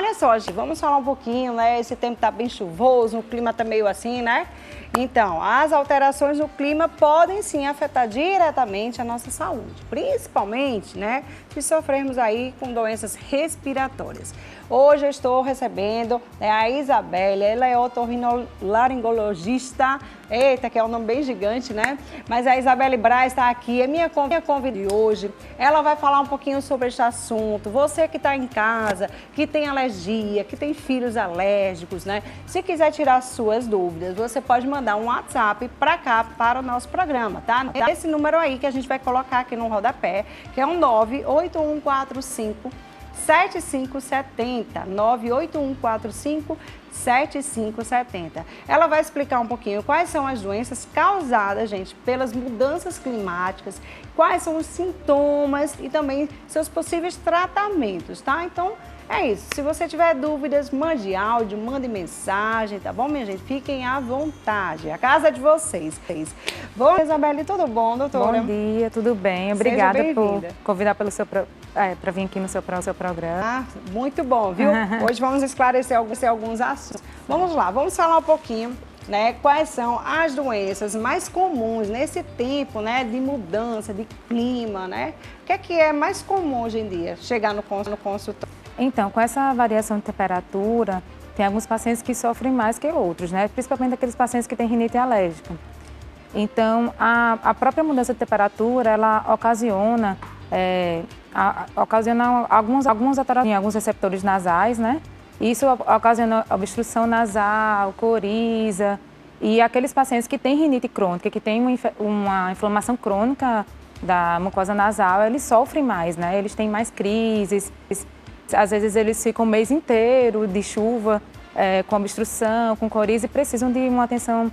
Olha só, gente, vamos falar um pouquinho, né? Esse tempo tá bem chuvoso, o clima tá meio assim, né? Então, as alterações no clima podem sim afetar diretamente a nossa saúde, principalmente, né, se sofrermos aí com doenças respiratórias. Hoje eu estou recebendo, né, a Isabelle, ela é otorrinolaringologista, eita, que é um nome bem gigante, né? Mas a Isabelle Braz está aqui, é minha convidada de hoje. Ela vai falar um pouquinho sobre este assunto. Você que está em casa, que tem alergia, que tem filhos alérgicos, né? Se quiser tirar suas dúvidas, você pode mandar um WhatsApp para cá, para o nosso programa, tá? Esse número aí que a gente vai colocar aqui no rodapé, que é um 98145 7570, 98145 7570. Ela vai explicar um pouquinho quais são as doenças causadas, gente, pelas mudanças climáticas, quais são os sintomas e também seus possíveis tratamentos, tá? Então, é isso. Se você tiver dúvidas, mande áudio, mande mensagem, tá bom, minha gente? Fiquem à vontade. A casa é de vocês. Bom, Isabelle, tudo bom, doutora? Bom dia, tudo bem. Obrigada por convidar para vir aqui no seu programa. Ah, muito bom, viu? Hoje vamos esclarecer alguns assuntos. Vamos lá, vamos falar um pouquinho, né, quais são as doenças mais comuns nesse tempo, né, de mudança, de clima, né? O que é mais comum hoje em dia? Chegar no consultório. Então, com essa variação de temperatura, tem alguns pacientes que sofrem mais que outros, né? Principalmente aqueles pacientes que têm rinite alérgica. Então, a própria mudança de temperatura, ela ocasiona algumas alterações em alguns receptores nasais, né? Isso ocasiona obstrução nasal, coriza. E aqueles pacientes que têm rinite crônica, que têm uma inflamação crônica da mucosa nasal, eles sofrem mais, né? Eles têm mais crises. Às vezes eles ficam o mês inteiro de chuva, com obstrução, com coriza e precisam de uma atenção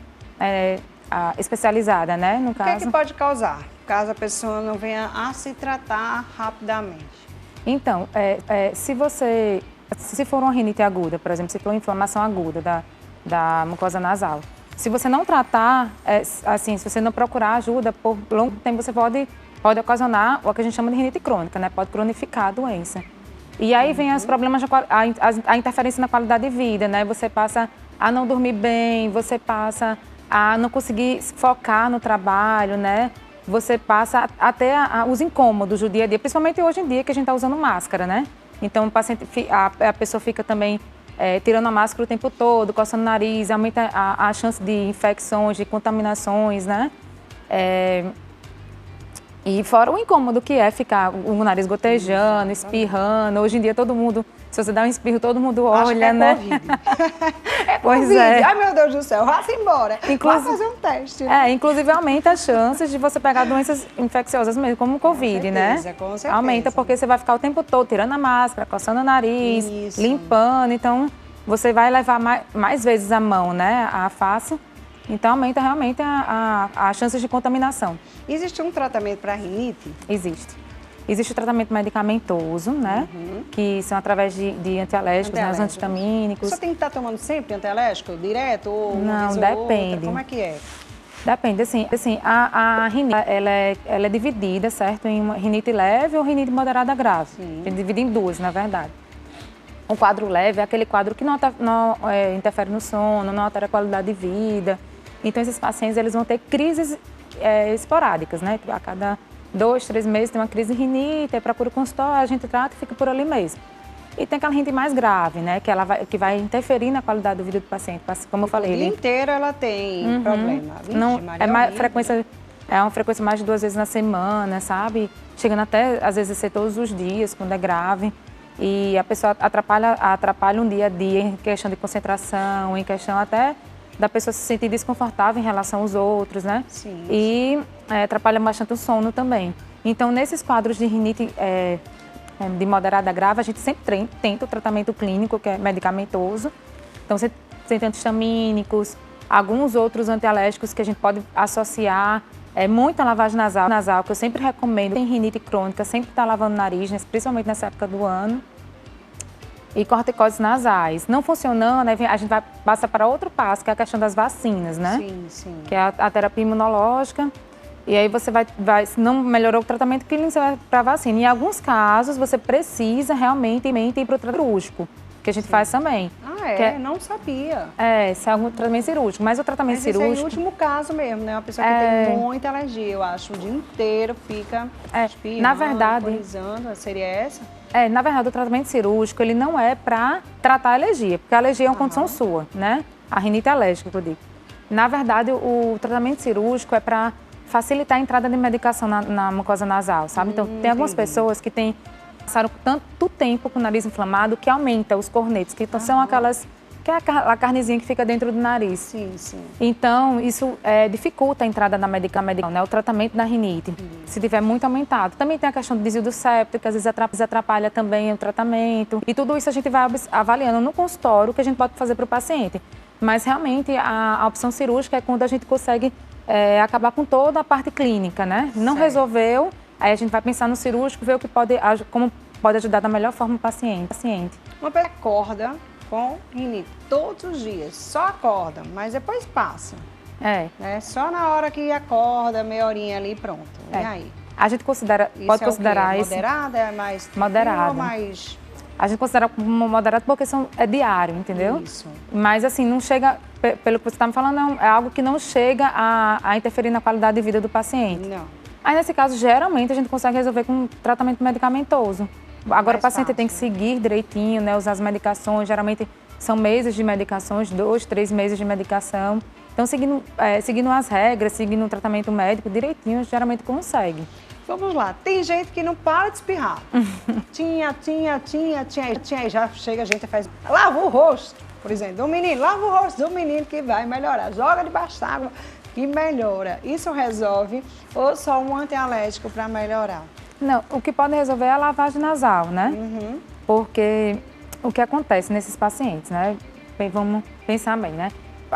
especializada, né? No caso. O que é que pode causar, caso a pessoa não venha a se tratar rapidamente? Então, se for uma rinite aguda, por exemplo, se for uma inflamação aguda da mucosa nasal, se você não tratar, se você não procurar ajuda por longo tempo, você pode ocasionar o que a gente chama de rinite crônica, né? Pode cronificar a doença. E aí vem os problemas, a interferência na qualidade de vida, né? Você passa a não dormir bem, você passa a não conseguir focar no trabalho, né? Você passa até os incômodos do dia a dia, principalmente hoje em dia que a gente está usando máscara, né? Então a pessoa fica também tirando a máscara o tempo todo, coçando o nariz, aumenta a chance de infecções, de contaminações, né? E fora o incômodo que é ficar o nariz gotejando, espirrando. Hoje em dia todo mundo, se você dá um espirro, todo mundo olha, né? Covid. Pois Covid. é. Ai, meu Deus do céu, vá-se embora. Vá fazer um teste. Inclusive aumenta as chances de você pegar doenças infecciosas mesmo, como o Covid, né? Com certeza. Aumenta porque você vai ficar o tempo todo tirando a máscara, coçando o nariz, limpando. Então, você vai levar mais vezes a mão, né? A face. Então, aumenta realmente a chance de contaminação. Existe um tratamento para rinite? Existe. Existe o tratamento medicamentoso, né? Que são através de antialérgicos, né? Os antihistamínicos. Você tem que estar tomando sempre antialérgico, direto? Ou não, depende. Outra? Como é que é? Depende, assim a rinite, ela é dividida, certo? Em uma rinite leve ou rinite moderada grave. É dividida em duas, na verdade. Um quadro leve é aquele quadro que não interfere no sono, não altera a qualidade de vida. Então, esses pacientes eles vão ter crises esporádicas, né? A cada 2, 3 meses tem uma crise de rinite, aí procura o consultório, a gente trata e fica por ali mesmo. E tem aquela rinite mais grave, né? Que vai interferir na qualidade do vida do paciente. Como eu falei, o dia inteiro ela tem problema. Vixe, não, é uma frequência mais de 2 vezes na semana, sabe? Chegando até, às vezes, a ser todos os dias, quando é grave. E a pessoa atrapalha um dia a dia em questão de concentração, em questão até da pessoa se sentir desconfortável em relação aos outros, né? Sim. E atrapalha bastante o sono também. Então, nesses quadros de rinite de moderada a grave, a gente sempre tenta o tratamento clínico, que é medicamentoso. Então, você tem antihistamínicos, alguns outros antialérgicos que a gente pode associar. Muita lavagem nasal, que eu sempre recomendo. Tem rinite crônica, sempre está lavando o nariz, principalmente nessa época do ano. E corticoides nasais. Não funcionando, a gente vai passar para outro passo, que é a questão das vacinas, né? Sim. Que é a terapia imunológica. E aí você se não melhorou o tratamento clínico, você vai para a vacina. Em alguns casos, você precisa realmente ir para o tratamento cirúrgico, que a gente faz também. Ah, Que é, não sabia. Esse é um tratamento cirúrgico. Mas o tratamento Esse é cirúrgico... o último caso mesmo, né? Uma pessoa que tem muita alergia, eu acho, o dia inteiro fica espirrando, na verdade, coisando. Seria essa? Na verdade, o tratamento cirúrgico, ele não é para tratar a alergia, porque a alergia é uma condição sua, né? A rinite alérgica, que eu digo. Na verdade, o tratamento cirúrgico é para facilitar a entrada de medicação na mucosa nasal, sabe? Então, tem algumas pessoas que passaram tanto tempo com o nariz inflamado que aumenta os cornetos, que são aquelas... que é a carnezinha que fica dentro do nariz. Sim, sim. Então, isso dificulta a entrada na medicação, né? O tratamento da rinite, se tiver muito aumentado. Também tem a questão do desvio do septo, que às vezes atrapalha também o tratamento. E tudo isso a gente vai avaliando no consultório o que a gente pode fazer para o paciente. Mas, realmente, a opção cirúrgica é quando a gente consegue acabar com toda a parte clínica, né? Não resolveu, aí a gente vai pensar no cirúrgico, ver como pode ajudar da melhor forma o paciente. Uma pessoa acorda com rinite todos os dias, só acorda, mas depois passa. Né? Só na hora que acorda, meia horinha ali, pronto. E aí? A gente pode considerar isso... Moderada, é mais... Moderada. Mais... A gente considera como moderado porque é diário, entendeu? Isso. Mas, assim, não chega, pelo que você está me falando, é algo que não chega a interferir na qualidade de vida do paciente. Não. Aí, nesse caso, geralmente, a gente consegue resolver com tratamento medicamentoso. Agora, o paciente tem que seguir direitinho, né? Usar as medicações, geralmente são meses de medicações, 2, 3 meses de medicação. Então, seguindo as regras, seguindo o tratamento médico direitinho, geralmente consegue. Vamos lá, tem gente que não para de espirrar. tinha, já chega a gente e faz, lava o rosto, por exemplo, do menino, lava o rosto do menino que vai melhorar, joga debaixo d'água que melhora. Isso resolve ou só um antialérgico para melhorar? Não, o que pode resolver é a lavagem nasal, né? Porque o que acontece nesses pacientes, né? Bem, vamos pensar bem, né?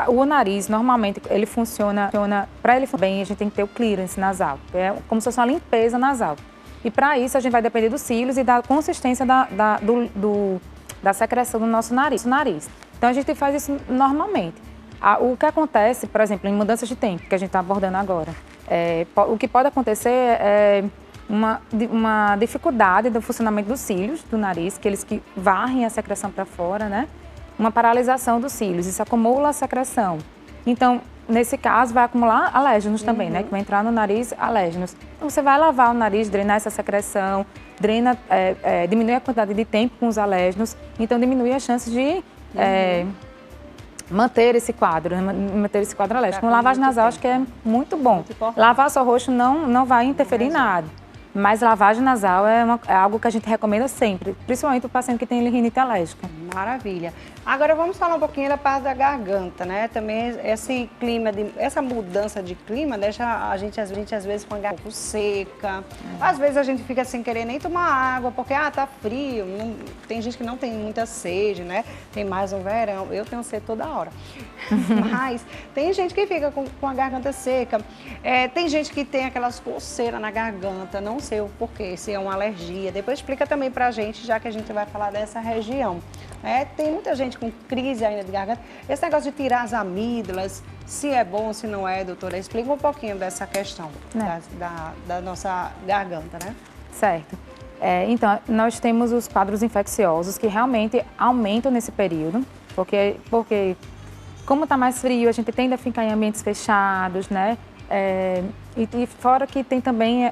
O nariz, normalmente, ele funciona para ele funcionar bem, a gente tem que ter o clearance nasal, que é como se fosse uma limpeza nasal. E para isso, a gente vai depender dos cílios e da consistência da secreção do nosso nariz. Então, a gente faz isso normalmente. O que acontece, por exemplo, em mudanças de tempo, que a gente está abordando agora, o que pode acontecer é uma dificuldade do funcionamento dos cílios do nariz, que varrem a secreção para fora, né? Uma paralisação dos cílios, isso acumula a secreção. Então, nesse caso, vai acumular alérgenos também, né? Que vai entrar no nariz alérgenos. Então, você vai lavar o nariz, drenar essa secreção, diminui a quantidade de tempo com os alérgenos, então diminui as chances de manter esse quadro alérgico. Com lavagem nasal, acho que é muito bom. Lavar só o rosto não vai interferir em nada. Mas lavagem nasal é algo que a gente recomenda sempre, principalmente o paciente que tem rinite alérgica. Maravilha. Agora vamos falar um pouquinho da parte da garganta, né? Também esse clima, essa mudança de clima deixa a gente às vezes com a garganta um pouco seca. Às vezes a gente fica sem querer nem tomar água, porque tá frio. Tem gente que não tem muita sede, né? Tem mais no verão. Eu tenho sede toda hora. Mas tem gente que fica com a garganta seca. Tem gente que tem aquelas coceiras na garganta, não sei o porquê, se é uma alergia. Depois explica também pra gente, já que a gente vai falar dessa região. Tem muita gente com crise ainda de garganta. Esse negócio de tirar as amígdalas, se é bom, se não é, doutora, explica um pouquinho dessa questão da nossa garganta, né? Certo. Então, nós temos os quadros infecciosos que realmente aumentam nesse período, porque como está mais frio, a gente tende a ficar em ambientes fechados, né? E fora que tem também,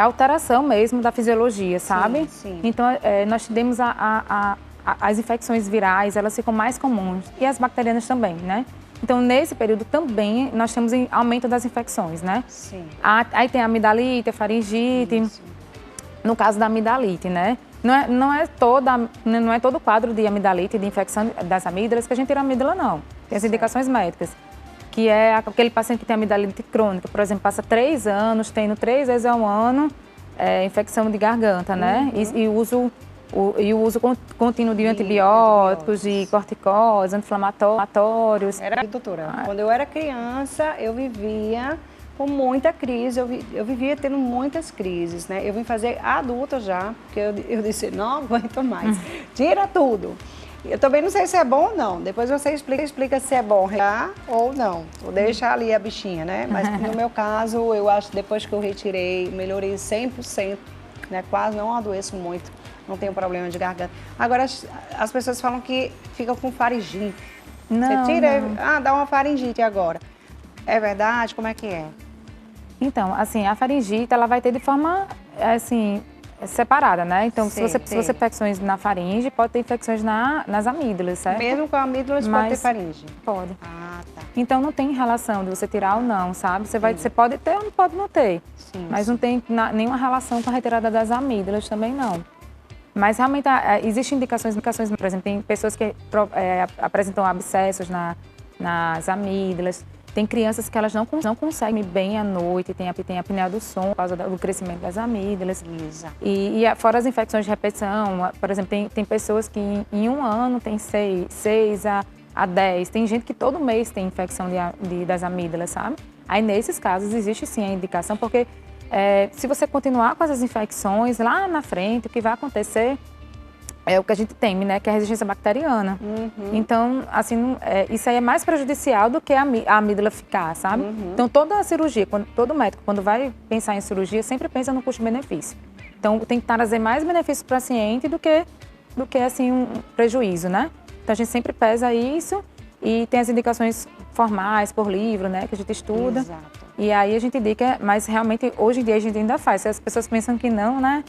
alteração mesmo da fisiologia, sabe? Sim. Então, nós temos as infecções virais, elas ficam mais comuns, e as bacterianas também, né? Então, nesse período também, nós temos aumento das infecções, né? Sim. Aí tem a amidalite, a faringite. Isso. No caso da amidalite, né? Não é todo quadro de amidalite, de infecção das amígdalas que a gente tira a amígdala, não. Tem as indicações médicas, que é aquele paciente que tem amidalite crônica, por exemplo, passa 3 anos, tendo 3 vezes ao ano infecção de garganta, né? E o uso contínuo de antibióticos, de corticóides, anti-inflamatórios. Doutora, quando eu era criança, eu vivia com muita crise, eu vivia tendo muitas crises, né? Eu vim fazer adulta já, porque eu disse, não aguento mais, tira tudo. Eu também não sei se é bom ou não, depois você explica se é bom retirar ou não, ou deixar ali a bichinha, né? Mas no meu caso, eu acho que depois que eu retirei, melhorei 100%, né? Quase não adoeço muito. não tenho problema de garganta. Agora, as pessoas falam que fica com faringite. Não, Você tira, não. dá uma faringite agora. É verdade? Como é que é? Então, assim, a faringite, ela vai ter de forma, assim, separada, né? Então, se você ter infecções na faringe, pode ter infecções nas amígdalas, certo? Mesmo com a amígdalas pode ter faringe? Pode. Ah, tá. Então, não tem relação de você tirar ou não, sabe? Você pode ter ou pode não ter. Sim, Mas não tem nenhuma relação com a retirada das amígdalas também, não. Mas realmente existem indicações, por exemplo, tem pessoas que apresentam abscessos nas amígdalas. Tem crianças que elas não conseguem dormir bem à noite, tem a apneia do sono por causa do crescimento das amígdalas. Exato. E fora as infecções de repetição, por exemplo, tem pessoas que em um ano tem 6 a 10. Tem gente que todo mês tem infecção das amígdalas, sabe? Aí nesses casos existe sim a indicação, porque se você continuar com essas infecções lá na frente, o que vai acontecer é o que a gente teme, né? Que é a resistência bacteriana. Então, assim, isso aí é mais prejudicial do que a amígdala ficar, sabe? Então, toda a cirurgia, todo médico, quando vai pensar em cirurgia, sempre pensa no custo-benefício. Então, tem que trazer mais benefícios para o paciente do que assim, um prejuízo, né? Então, a gente sempre pesa isso e tem as indicações formais, por livro, né? Que a gente estuda. Exato. E aí a gente indica, mas realmente, hoje em dia, a gente ainda faz. As pessoas pensam que não, né?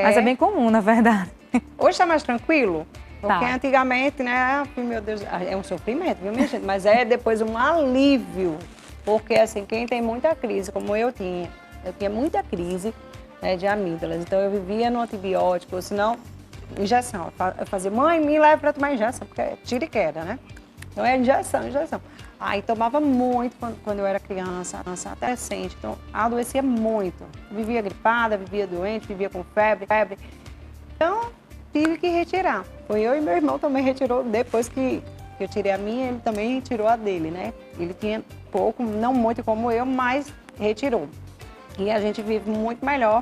Mas é bem comum, na verdade. Hoje está mais tranquilo? Porque Tá. antigamente, né, meu Deus, é um sofrimento, viu, minha gente? Mas é depois um alívio. Porque, assim, quem tem muita crise, como eu tinha muita crise, né, de amígdalas. Então, eu vivia no antibiótico, ou senão, injeção. Eu fazia, mãe, me leva para tomar injeção, porque é tira e queda, né? Então, é injeção. Aí, tomava muito quando eu era criança, adolescente. Então, adoecia muito. Vivia gripada, vivia doente, vivia com febre. Então, tive que retirar. Foi eu e meu irmão também retirou, depois que eu tirei a minha, ele também tirou a dele, né? Ele tinha pouco, não muito como eu, mas retirou. E a gente vive muito melhor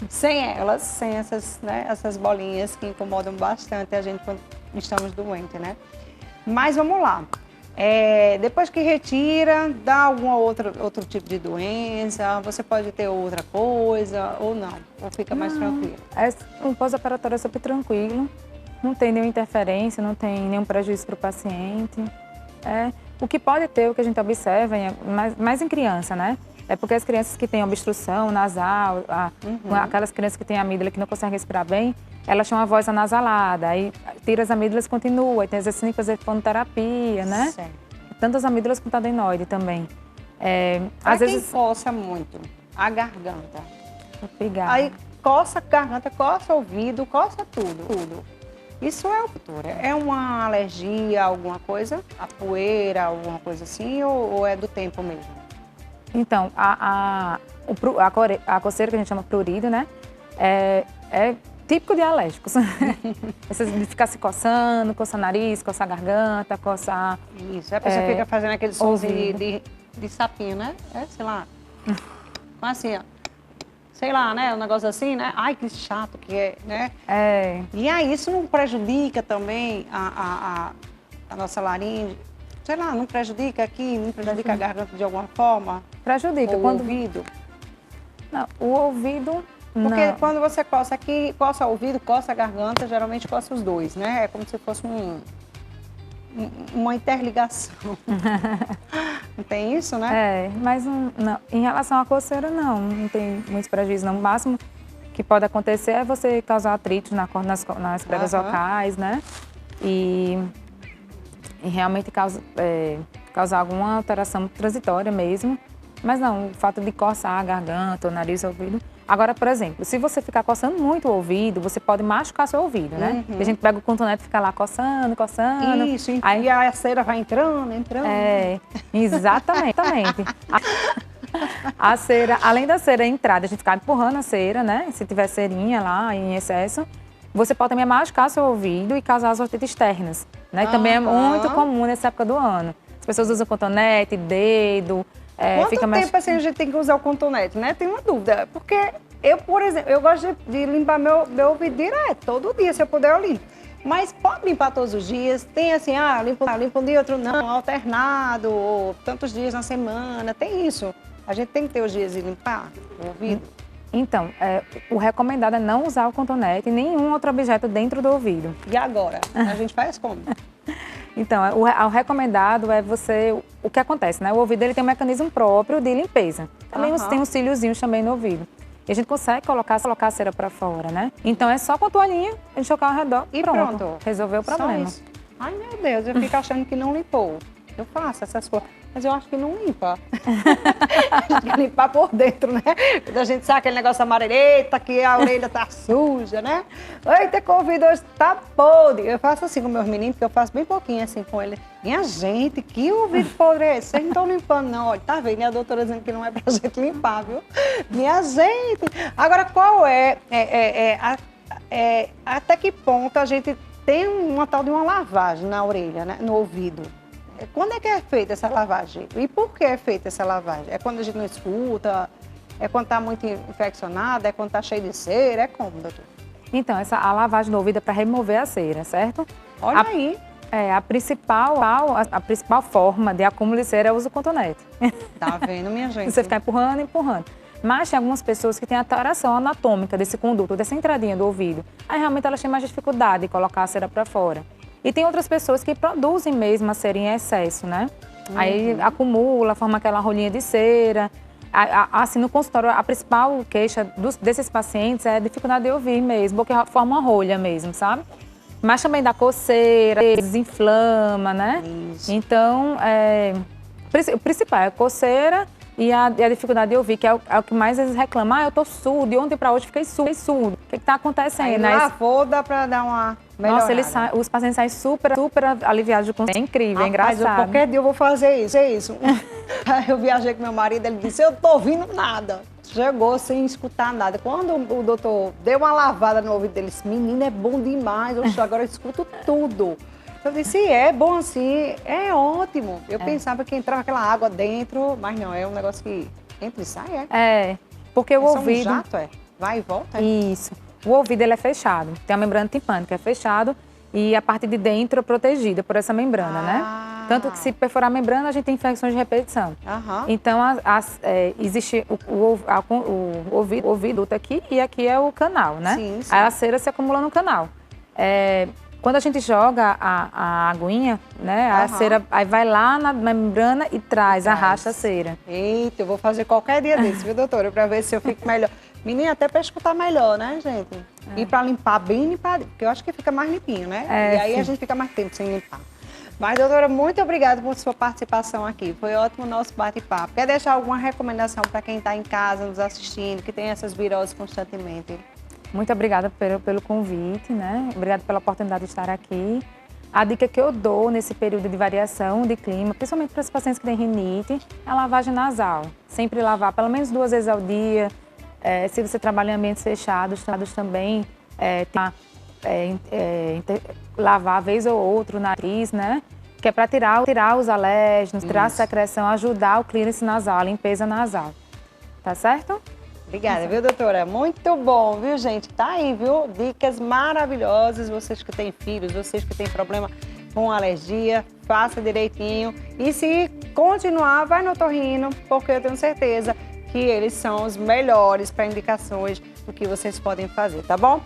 sem elas, sem essas bolinhas que incomodam bastante a gente quando estamos doentes, né? Mas vamos lá. Depois que retira, dá algum outro tipo de doença? Você pode ter outra coisa ou não? Ou fica mais tranquilo? O pós-operatório é super tranquilo, não tem nenhuma interferência, não tem nenhum prejuízo para o paciente. O que pode ter, o que a gente observa, mais em criança, né? É porque as crianças que têm obstrução nasal, aquelas crianças que têm amígdala que não conseguem respirar bem, elas têm uma voz anasalada, aí tira as amígdalas, continua, aí tem as assim, fazer fonoterapia, né? Certo. Tanto as amígdalas quanto a adenoide também. Às vezes coça muito a garganta. Obrigada. Aí coça a garganta, coça o ouvido, coça tudo. Isso é uma alergia, alguma coisa? A poeira, alguma coisa assim, ou é do tempo mesmo? Então, a coceira que a gente chama prurido, né? É típico de alérgicos. De ficar se coçando, coçar nariz, coçar garganta, coçar... Isso, a pessoa fica fazendo aquele somzinho de sapinho, né? Sei lá. Assim, ó. Sei lá, né? Um negócio assim, né? Ai, que chato que é, né? E aí, isso não prejudica também a nossa laringe? Sei lá, não prejudica aqui, não prejudica a garganta de alguma forma? Prejudica. Ou o ouvido? Não, o ouvido... Porque quando você coça aqui, coça o ouvido, coça a garganta, geralmente coça os dois, né? É como se fosse uma interligação. Não tem isso, né? Mas não, em relação à coceira, não tem muitos prejuízos, não. O máximo que pode acontecer é você causar atrito nas pregas vocais, né? E realmente causar alguma alteração transitória mesmo. Mas não, o fato de coçar a garganta, o nariz, o ouvido... Agora, por exemplo, se você ficar coçando muito o ouvido, você pode machucar seu ouvido, né? E a gente pega o cotonete e fica lá coçando. Isso, aí a cera vai entrando. Exatamente. A cera, além da cera entrada, a gente fica empurrando a cera, né? Se tiver cerinha lá em excesso, você pode também machucar seu ouvido e causar as otites externas, né? Que também é muito comum nessa época do ano. As pessoas usam cotonete, dedo... Quanto tempo assim a gente tem que usar o cotonete, né? Tenho uma dúvida, porque eu, por exemplo, eu gosto de limpar meu ouvido direto, todo dia, se eu puder eu limpo. Mas pode limpar todos os dias? Tem assim, limpa um dia, outro não, alternado, ou tantos dias na semana, tem isso. A gente tem que ter os dias de limpar o ouvido? Então, o recomendado é não usar o cotonete e nenhum outro objeto dentro do ouvido. E agora? A gente faz como? Então, o recomendado é você... O que acontece, né? O ouvido ele tem um mecanismo próprio de limpeza. Também tem uns cíliozinhos também no ouvido. E a gente consegue colocar a cera para fora, né? Então, é só com a toalhinha, a gente jogar ao redor e pronto. Resolveu o problema. Ai, meu Deus, eu fico achando que não limpou. Eu faço essas coisas, mas eu acho que não limpa. Tem que limpar por dentro, né? Quando a gente sabe aquele negócio amareleta, que a orelha tá suja, né? Eita, que o ouvido hoje tá podre. Eu faço assim com meus meninos, que eu faço bem pouquinho assim com ele. Minha gente, que ouvido podre é esse? Vocês não estão limpando, não. Olha, tá vendo? E a doutora dizendo que não é pra gente limpar, viu? Minha gente. Agora, qual até que ponto a gente tem uma tal de uma lavagem na orelha, né? No ouvido? Quando é que é feita essa lavagem? E por que é feita essa lavagem? É quando a gente não escuta? É quando está muito infeccionada? É quando está cheio de cera? É como, doutor? Então, a lavagem do ouvido é para remover a cera, certo? Olha aí. A principal forma de acúmulo de cera é o uso do cotonete. Tá vendo, minha gente? Você ficar empurrando, empurrando. Mas tem algumas pessoas que têm alteração anatômica desse conduto, dessa entradinha do ouvido. Aí realmente elas têm mais dificuldade de colocar a cera para fora. E tem outras pessoas que produzem mesmo a cera em excesso, né? Aí acumula, forma aquela rolinha de cera. Assim, no consultório, a principal queixa desses pacientes é a dificuldade de ouvir mesmo, porque forma uma rolha mesmo, sabe? Mas também dá coceira, desinflama, né? Isso. Então, o principal é a coceira e a dificuldade de ouvir, que é o que mais eles reclamam. Eu tô surdo, de ontem para hoje fiquei surdo. O que tá acontecendo? Aí lavou, dá para dar uma melhorada. Nossa, os pacientes saem super aliviados de consciência. É incrível, é engraçado. Qualquer dia eu vou fazer isso. Aí eu viajei com meu marido, ele disse, eu tô ouvindo nada. Chegou sem escutar nada. Quando o doutor deu uma lavada no ouvido dele, disse, menino, é bom demais, agora eu escuto tudo. Eu disse, é bom assim, é ótimo. Eu pensava que entrava aquela água dentro, mas não, é um negócio que entra e sai, porque o ouvido... Um jato, vai e volta. Isso. O ouvido ele é fechado, tem a membrana timpânica, é fechado e a parte de dentro é protegida por essa membrana, né? Tanto que se perfurar a membrana, a gente tem infecções de repetição. Então, existe o ouvido aqui e aqui é o canal, né? Sim. Aí a cera se acumula no canal. Quando a gente joga a aguinha, né? A cera aí vai lá na membrana e arrasta a cera. Eita, eu vou fazer qualquer dia desse, viu, doutora? Pra ver se eu fico melhor. Menina, até para escutar melhor, né, gente? E para limpar bem limpadinho, porque eu acho que fica mais limpinho, né? E aí a gente fica mais tempo sem limpar. Mas, doutora, muito obrigada por sua participação aqui. Foi ótimo o nosso bate-papo. Quer deixar alguma recomendação para quem está em casa nos assistindo, que tem essas viroses constantemente? Muito obrigada pelo convite, né? Obrigada pela oportunidade de estar aqui. A dica que eu dou nesse período de variação de clima, principalmente para os pacientes que têm rinite, é a lavagem nasal. Sempre lavar pelo menos 2 vezes ao dia. Se você trabalha em ambientes fechados também, lavar vez ou outra o nariz, né? Que é para tirar os alérgenos, tirar a secreção, ajudar o clearance nasal, a limpeza nasal. Tá certo? Obrigada, viu, doutora? Muito bom, viu, gente? Tá aí, viu? Dicas maravilhosas. Vocês que têm filhos, vocês que têm problema com alergia, faça direitinho. E se continuar, vai no otorrino, porque eu tenho certeza que eles são os melhores para indicações do que vocês podem fazer, tá bom?